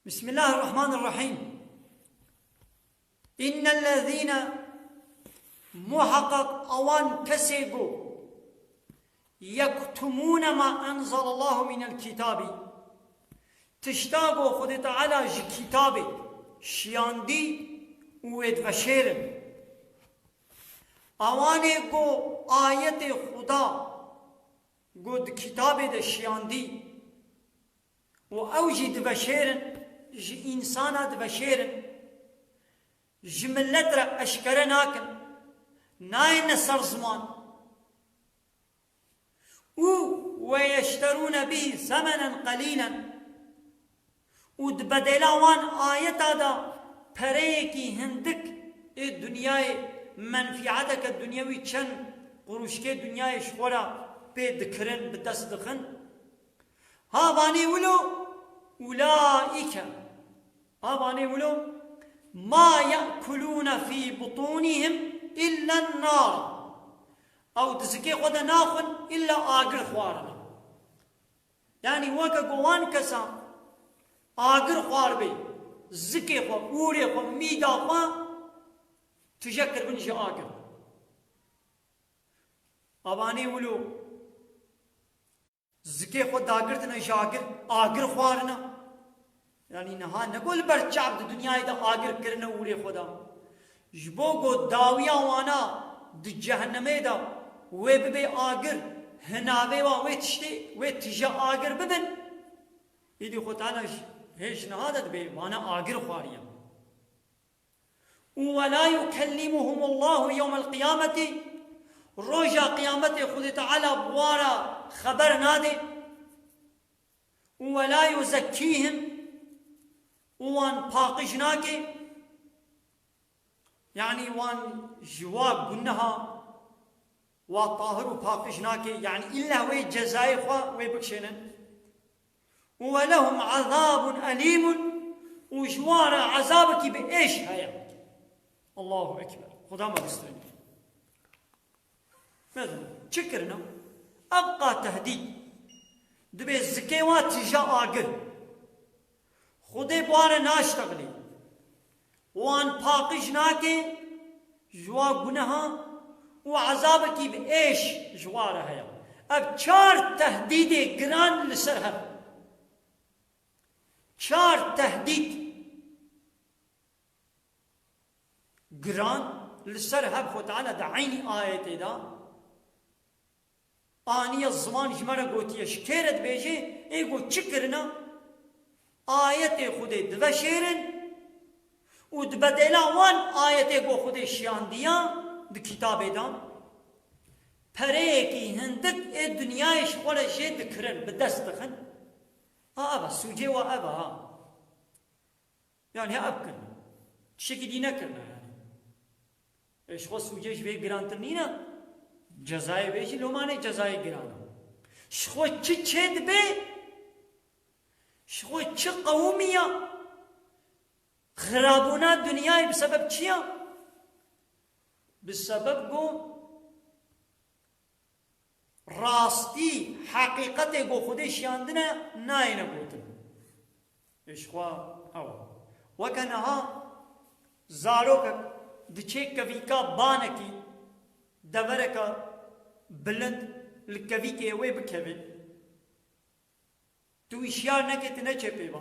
بسم الله الرحمن الرحيم. إن الذين محقق أوان كسيقو يكتمون ما أنزل الله من الكتاب تشتاقو خد تعالى كتابي شياندي ويد وشيرن اواني کو آیت خدا گود کتاب ده شیاندی و اوجی ده بشیرن جی انسانا ده بشیرن جی ملت را اشکره ناکن ناین سر زمان و یشترون به ثمنا قلیلا و ده بدلا وان آیتا ده پریکی هندک دنیای منفعتك الدنيوي چن قروشكي دنياي شخورا بيدكرن بدست دخن ها باني ولو أولئك ها باني ولو ما يأكلون في بطونهم إلا النار أو تزكي خدا ناخن إلا آقر خوارنا يعني وكا قوان كسا آقر خوار بي زكي خوا أوري خوا ميدا خوا تشكر بنش آقر أباني ولو زكي خود داقرتنا شاقر آقر خوارنا يعني نها نقول برچاب الدنيا إذا آقر کرنا ولي خدا جبوكو داويا وانا د جهنم إذا وببي آقر هناوي ويتشتي ويتجا آقر ببن إذا خطانا هيش نهادت بي وانا آقر خواريا ولا يكلمهم الله يوم القيامة رجا قيامته خذ تعالى بوارا خبر نادي ولا يزكيهم وان باقجناك يعني وان جواب قنها وطاهر باقجناك يعني إلا وي جزائي خوا وي بكشنن ولهم عذاب أليم وجوار عذابك بإيش هيا الله أكبر خدا ما بسترين مثلا شكرنا أبقى تهديد دبي الزكيوات تجا آقر خدي بوانا ناشتغلي وان باقش ناكي جوا قنها وعذابك بإيش جوارها هيا أب چار تهديد قران لسرها چار تهديد قران لسر هب خو تعالى دعيني آية دا آنية الزمان جمرة قوتية شكيرت بيجي ايقو چكرنا آية خود دوشيرن و دبدلا وان آية قو خود شيانديان د كتاب دا پريكي هندك الدنيا شغل شي دكرن بدست دخن أبا سوجي وأبا يعني أبكرنا شكي دي نكرنا ايش خو سوجيش بي گرانتر نينا جزاي بيش لومانه جزاي گرانا شخو چي چد بي شخو چي قومية خرابونا دنياي بسبب چيا بسبب قوم راستي حقيقته قو خودش ياندنا ناينا بوتن ايش خو او وكانها زاروك دچه کبھی کا بانکی دورہ کا بلند لکبھی کے وے بکھوے تو اشیار نکت نہ چپے با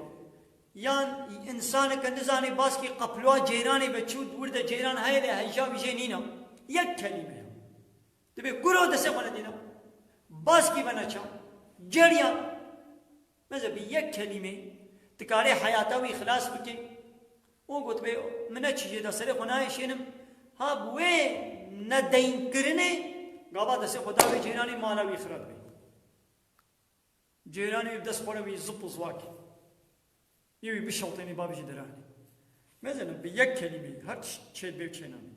یان انسان کا نزانے باس کی قپلوا جیرانے بچود ورد جیران ہے لے ہیجا وجے نینا یک کلمہ تبے گرو دسے بنا دینا باس کی بنا چا جڑیاں مذہب یک کلمہ تکارے حیاتا و اخلاص بکے وقلت بي من أشجع ده سرق ونايش ينم ها بوي ندين كرني قابا ده سرق ده جيراني مالا ويخرب بي جيراني يبدأ سبورة ويزبط زواك يوي بشلطيني بابي جدراني مثلا بيك كلمة هر شيء بيتشينامي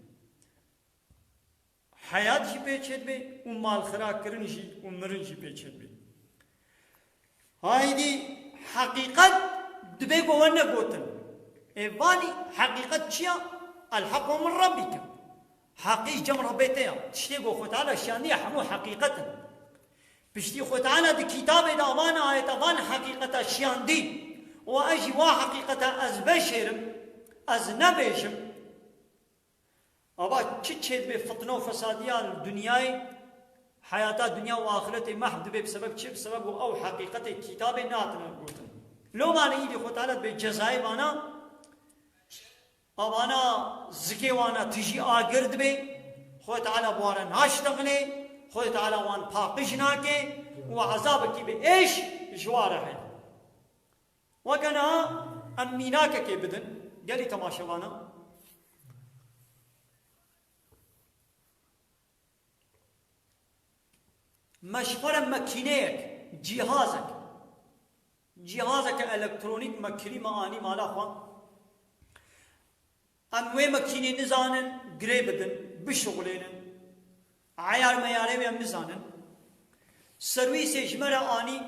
حياة شيء بيتشيد بي ومال خراك كرن شيء ومرن شيء بيتشيد بي هاي دي حقيقة دبي قوانا قوتن إيواني حقيقة شيء الحق من ربك حقيقة جمر بيتها تشتيقوا خو تعالى شانية حمو حقيقة بشتي خو تعالى دي كتاب داوانا آية وان حقيقة شيان دي وأجي وحقيقة أز بشرم أز نبيشم أبا تشد بفتنة وفسادية الدنيا حياة الدنيا وآخرته محد بسبب شيء بسبب أو حقيقة كتاب ناتنا قلتن لو ما نيجي خطالت بجزائي وانا أبانا زكي وانا تجي آگرد بي خوي تعالى بوانا ناشتغني خوي تعالى وان پاقشناكي وعذابك بإيش جوارحي وكنا أميناك كي بدن قالي تماشوانا مشفرة مكينيك جهازك الكترونيك مكيني معاني مالا خوان اموي مكيني نزانن غري بدن بشغلين عيار مياري بهم نزانن سرويس جمرة آني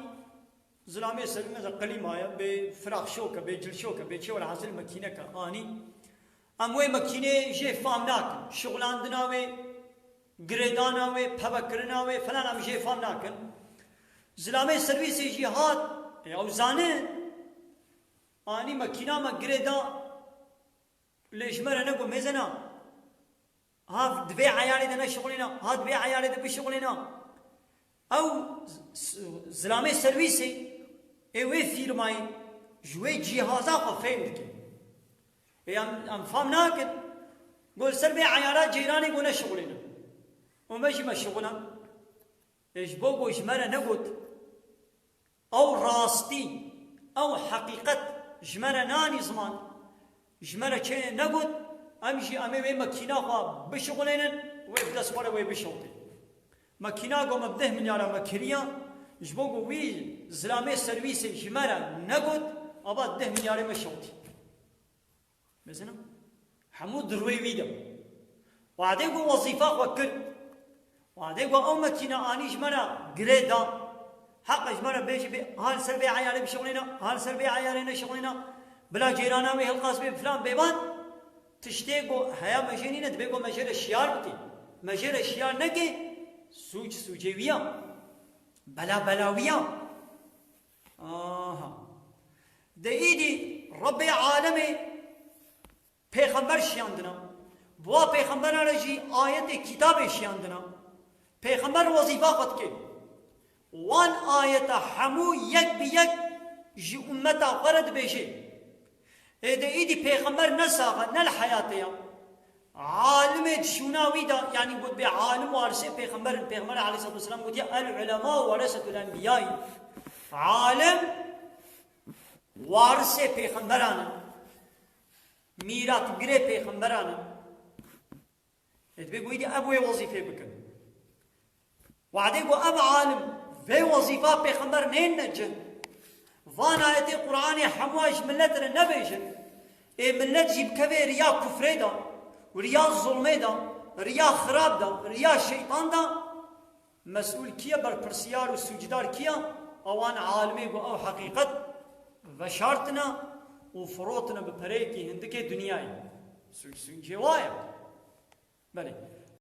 زلامي سرويس قليم آيا بفراخ شوكة بجل شوكة بشول حاصل مكينة كآني اموي مكيني جي فامناك شغلان دناوي گریداناوی پبکرناوی فلان هم جه فهم نکن زلامه سرویس جهاد او زانه آنی مکینا ما گریدا لیشمره نگو میزنا ها دوی عیالی دنا شغلینا ها دوی عیالی دنا بشغلینا او زلامه سرویسی اوی فیرمای جوی جهازا خفیم دکی ام فهم نکن گل سر بی عیالا جیرانی گونه شغلینا وماشي مشغولا ايش بوقو ايش مرة نقول او راستي او حقيقة جمرة ناني زمان جمرة كي نقول امشي امي وي مكينا خوا بشغلين ويبدا سوره وي بشغلين مكينا قو مبده من يارا مكريا ايش بوقو وي زلامي سرويس جمرة نقول ابا ده من يارا مشغلي مثلا حمود روي ويدا وعديكو وظيفة وكل وهذا يقول أو مكينا آنيش مرا قريدا حقش مرا بيش هال سلبي عيالي بشغلنا هال سلبي عيالينا شغلنا بلا جيرانا ويهل قاسبي فلان بيبان تشتيقو هيا مجينينا تبيقو مجير الشيار بتي مجير الشيار نكي سوجيويا بلاويا ده ايدي ربي عالمي پیغمبر شیاندنا بوا پیغمبر رجی آیت کتاب شیاندنا پیغمبر وظیفه خود که وان آیت همو یک بیک جی امتا غرد بیشه ایده ایدی پیغمبر نساقه نل حیاتیا عالم شوناوی دا یعنی بود به عالم وارثه پیغمبر علیه الصلاه والسلام گفت العلماء ورثه الانبیاء عالم وارثه پیغمبرانه میراث گره پیغمبرانه اتبقوا يدي أبوي وظيفة بكن وعديقوا أب عالم في وظيفة بيخمبر نين نجن فانا آياتي قرآني حمواش ملتنا نبيشن إيه ملت جيب كبير رياء كفري دا ورياء ظلمي دا رياء خراب دا رياء شيطان دا مسؤول كيا برپرسيار وسجدار كيا اوان عالمي او حقيقت وشارتنا وفروتنا بپريكي هندكي دنياي سجوايا بله